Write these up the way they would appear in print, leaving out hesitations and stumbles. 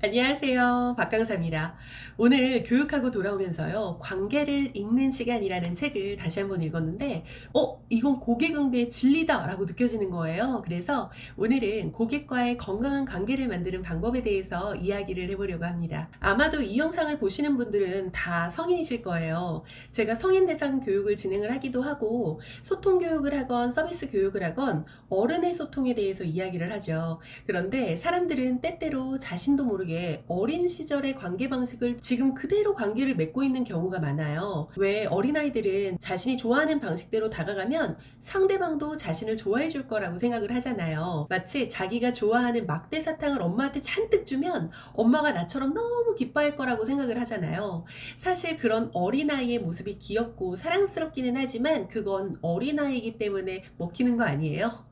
안녕하세요. 박강사입니다. 오늘 교육하고 돌아오면서요, 관계를 읽는 시간이라는 책을 다시 한번 읽었는데, 이건 고객응대의 진리다! 라고 느껴지는 거예요. 그래서 오늘은 고객과의 건강한 관계를 만드는 방법에 대해서 이야기를 해보려고 합니다. 아마도 이 영상을 보시는 분들은 다 성인이실 거예요. 제가 성인 대상 교육을 진행을 하기도 하고, 소통 교육을 하건 서비스 교육을 하건 어른의 소통에 대해서 이야기를 하죠. 그런데 사람들은 때때로 자신도 모르게 어린 시절의 관계 방식을 지금 그대로 관계를 맺고 있는 경우가 많아요. 왜 어린아이들은 자신이 좋아하는 방식대로 다가가면 상대방도 자신을 좋아해 줄 거라고 생각을 하잖아요. 마치 자기가 좋아하는 막대 사탕을 엄마한테 잔뜩 주면 엄마가 나처럼 너무 기뻐할 거라고 생각을 하잖아요. 사실 그런 어린아이의 모습이 귀엽고 사랑스럽기는 하지만 그건 어린아이이기 때문에 먹히는 거 아니에요?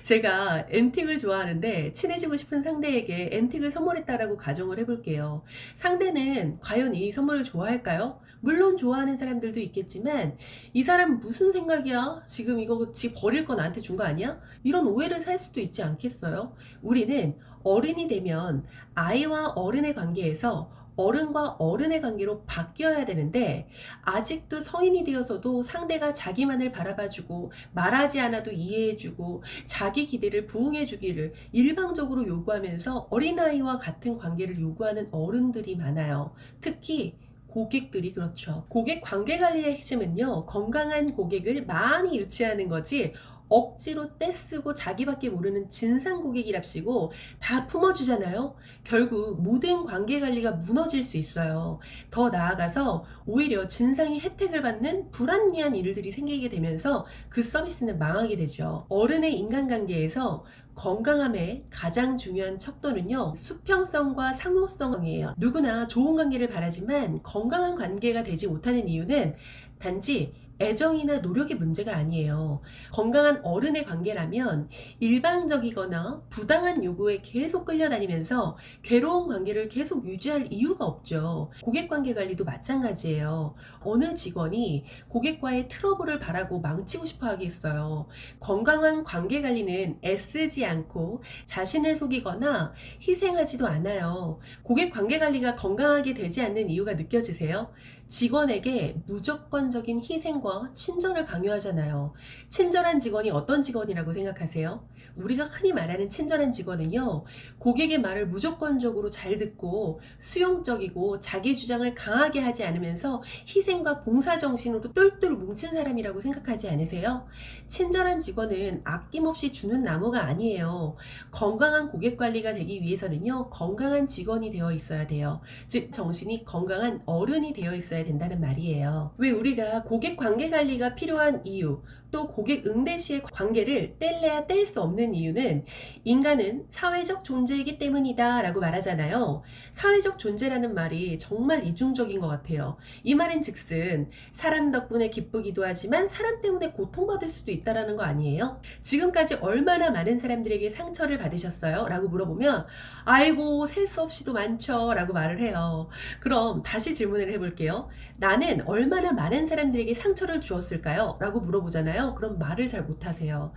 제가 앤틱을 좋아하는데 친해지고 싶은 상대에게 앤틱을 선물했다라고 가정을 해볼게요. 상대는 과연 이 선물을 좋아할까요? 물론 좋아하는 사람들도 있겠지만 이 사람 무슨 생각이야? 지금 이거 지 버릴 거 나한테 준 거 아니야? 이런 오해를 살 수도 있지 않겠어요? 우리는 어른이 되면 아이와 어른의 관계에서 어른과 어른의 관계로 바뀌어야 되는데 아직도 성인이 되어서도 상대가 자기만을 바라봐주고 말하지 않아도 이해해주고 자기 기대를 부응해주기를 일방적으로 요구하면서 어린아이와 같은 관계를 요구하는 어른들이 많아요. 특히 고객들이 그렇죠. 고객 관계 관리의 핵심은요, 건강한 고객을 많이 유치하는 거지 억지로 떼쓰고 자기밖에 모르는 진상 고객이랍시고 다 품어주잖아요. 결국 모든 관계 관리가 무너질 수 있어요. 더 나아가서 오히려 진상이 혜택을 받는 불합리한 일들이 생기게 되면서 그 서비스는 망하게 되죠. 어른의 인간관계에서 건강함의 가장 중요한 척도는요, 수평성과 상호성이에요. 누구나 좋은 관계를 바라지만 건강한 관계가 되지 못하는 이유는 단지 애정이나 노력의 문제가 아니에요. 건강한 어른의 관계라면 일방적이거나 부당한 요구에 계속 끌려다니면서 괴로운 관계를 계속 유지할 이유가 없죠. 고객 관계 관리도 마찬가지예요. 어느 직원이 고객과의 트러블을 바라고 망치고 싶어 하겠어요. 건강한 관계 관리는 애쓰지 않고 자신을 속이거나 희생하지도 않아요. 고객 관계 관리가 건강하게 되지 않는 이유가 느껴지세요? 직원에게 무조건적인 희생과 친절을 강요하잖아요. 친절한 직원이 어떤 직원이라고 생각하세요? 우리가 흔히 말하는 친절한 직원은요, 고객의 말을 무조건적으로 잘 듣고 수용적이고 자기 주장을 강하게 하지 않으면서 희생과 봉사정신으로 똘똘 뭉친 사람이라고 생각하지 않으세요? 친절한 직원은 아낌없이 주는 나무가 아니에요. 건강한 고객 관리가 되기 위해서는요, 건강한 직원이 되어 있어야 돼요. 즉, 정신이 건강한 어른이 되어 있어야 된다는 말이에요. 왜 우리가 고객 관계 관리가 필요한 이유, 또 고객 응대 시의 관계를 뗄래야 뗄 수 없는 이유는 인간은 사회적 존재이기 때문이다 라고 말하잖아요. 사회적 존재라는 말이 정말 이중적인 것 같아요. 이 말은 즉슨 사람 덕분에 기쁘기도 하지만 사람 때문에 고통받을 수도 있다라는 거 아니에요? 지금까지 얼마나 많은 사람들에게 상처를 받으셨어요? 라고 물어보면 아이고 셀 수 없이도 많죠 라고 말을 해요. 그럼 다시 질문을 해볼게요. 나는 얼마나 많은 사람들에게 상처를 주었을까요? 라고 물어보잖아요. 그럼 말을 잘 못하세요.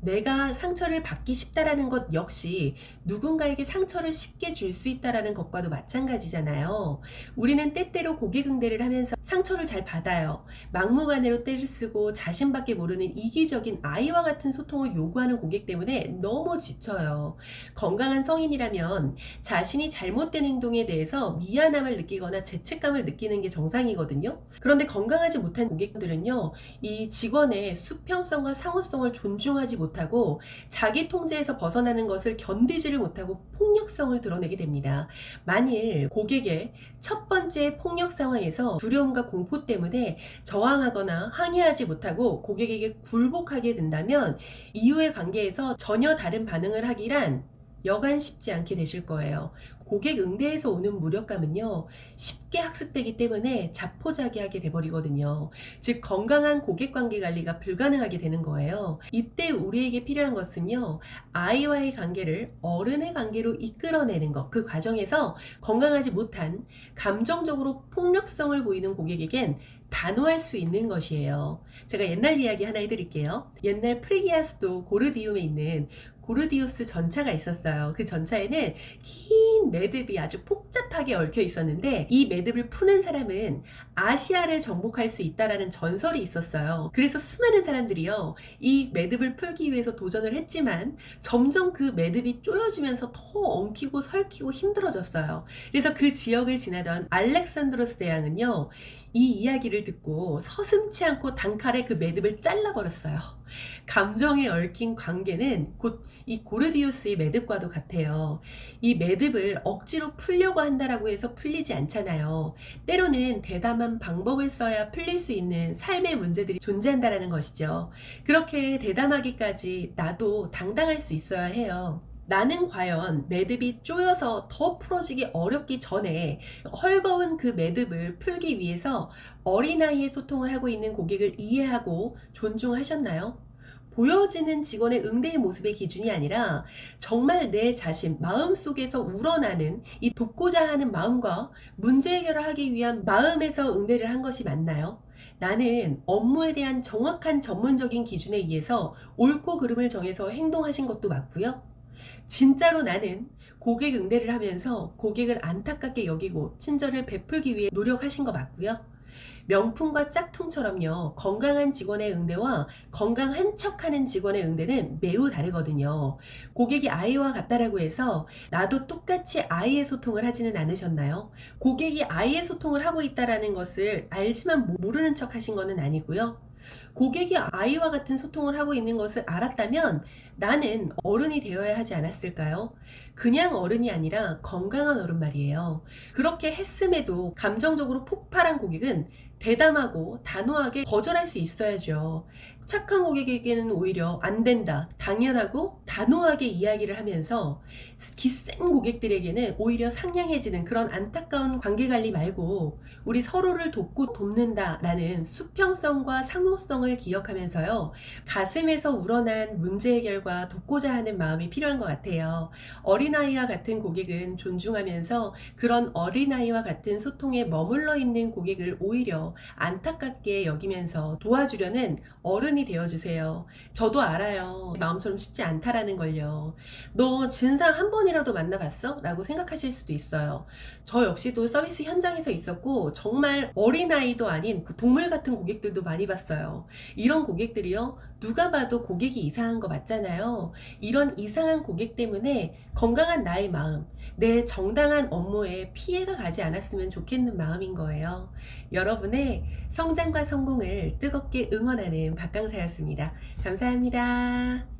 내가 상처를 받기 쉽다라는 것 역시 누군가에게 상처를 쉽게 줄 수 있다라는 것과도 마찬가지잖아요. 우리는 때때로 고객응대를 하면서 상처를 잘 받아요. 막무가내로 떼를 쓰고 자신밖에 모르는 이기적인 아이와 같은 소통을 요구하는 고객 때문에 너무 지쳐요. 건강한 성인이라면 자신이 잘못된 행동에 대해서 미안함을 느끼거나 죄책감을 느끼는 게 정상이거든요. 그런데 건강하지 못한 고객들은요, 이 직원의 수평성과 상호성을 존중하지 못하고 자기 통제에서 벗어나는 것을 견디지를 못하고 폭력성을 드러내게 됩니다. 만일 고객의 첫 번째 폭력 상황에서 두려움과 공포 때문에 저항하거나 항의하지 못하고 고객에게 굴복하게 된다면 이후의 관계에서 전혀 다른 반응을 하기란 여간 쉽지 않게 되실 거예요. 고객 응대에서 오는 무력감은요, 쉽게 학습되기 때문에 자포자기하게 돼버리거든요. 즉, 건강한 고객 관계 관리가 불가능하게 되는 거예요. 이때 우리에게 필요한 것은요, 아이와의 관계를 어른의 관계로 이끌어내는 것. 그 과정에서 건강하지 못한 감정적으로 폭력성을 보이는 고객에겐 단호할 수 있는 것이에요. 제가 옛날 이야기 하나 해드릴게요. 옛날 프리기아스도 고르디움에 있는 고르디우스 전차가 있었어요. 그 전차에는 긴 매듭이 아주 복잡하게 얽혀 있었는데 이 매듭을 푸는 사람은 아시아를 정복할 수 있다라는 전설이 있었어요. 그래서 수많은 사람들이요, 이 매듭을 풀기 위해서 도전을 했지만 점점 그 매듭이 쪼여지면서 더 엉키고 설키고 힘들어졌어요. 그래서 그 지역을 지나던 알렉산드로스 대왕은요, 이 이야기를 듣고 서슴지 않고 단칼에 그 매듭을 잘라버렸어요. 감정에 얽힌 관계는 곧 이 고르디우스의 매듭과도 같아요. 이 매듭을 억지로 풀려고 한다라고 해서 풀리지 않잖아요. 때로는 대담한 방법을 써야 풀릴 수 있는 삶의 문제들이 존재한다라는 것이죠. 그렇게 대담하기까지 나도 당당할 수 있어야 해요. 나는 과연 매듭이 쪼여서 더 풀어지기 어렵기 전에 헐거운 그 매듭을 풀기 위해서 어린아이의 소통을 하고 있는 고객을 이해하고 존중하셨나요? 보여지는 직원의 응대의 모습의 기준이 아니라 정말 내 자신, 마음속에서 우러나는 이 돕고자 하는 마음과 문제 해결을 하기 위한 마음에서 응대를 한 것이 맞나요? 나는 업무에 대한 정확한 전문적인 기준에 의해서 옳고 그름을 정해서 행동하신 것도 맞고요. 진짜로 나는 고객 응대를 하면서 고객을 안타깝게 여기고 친절을 베풀기 위해 노력하신 거 맞고요. 명품과 짝퉁처럼요, 건강한 직원의 응대와 건강한 척하는 직원의 응대는 매우 다르거든요. 고객이 아이와 같다라고 해서 나도 똑같이 아이의 소통을 하지는 않으셨나요? 고객이 아이의 소통을 하고 있다라는 것을 알지만 모르는 척 하신 거는 아니고요. 고객이 아이와 같은 소통을 하고 있는 것을 알았다면 나는 어른이 되어야 하지 않았을까요? 그냥 어른이 아니라 건강한 어른 말이에요. 그렇게 했음에도 감정적으로 폭발한 고객은 대담하고 단호하게 거절할 수 있어야죠. 착한 고객에게는 오히려 안 된다, 당연하고 단호하게 이야기를 하면서 기센 고객들에게는 오히려 상냥해지는 그런 안타까운 관계관리 말고 우리 서로를 돕고 돕는다라는 수평성과 상호성을 기억하면서요, 가슴에서 우러난 문제 해결과 돕고자 하는 마음이 필요한 것 같아요. 어린아이와 같은 고객은 존중하면서 그런 어린아이와 같은 소통에 머물러 있는 고객을 오히려 안타깝게 여기면서 도와주려는 어른이 되어주세요. 저도 알아요. 마음처럼 쉽지 않다라는 걸요. 너 진상 한 번이라도 만나봤어? 라고 생각하실 수도 있어요. 저 역시도 서비스 현장에서 있었고 정말 어린아이도 아닌 그 동물 같은 고객들도 많이 봤어요. 이런 고객들이요, 누가 봐도 고객이 이상한 거 맞잖아요. 이런 이상한 고객 때문에 건강한 나의 마음, 내 정당한 업무에 피해가 가지 않았으면 좋겠는 마음인 거예요. 여러분의 성장과 성공을 뜨겁게 응원하는 박강사였습니다. 감사합니다.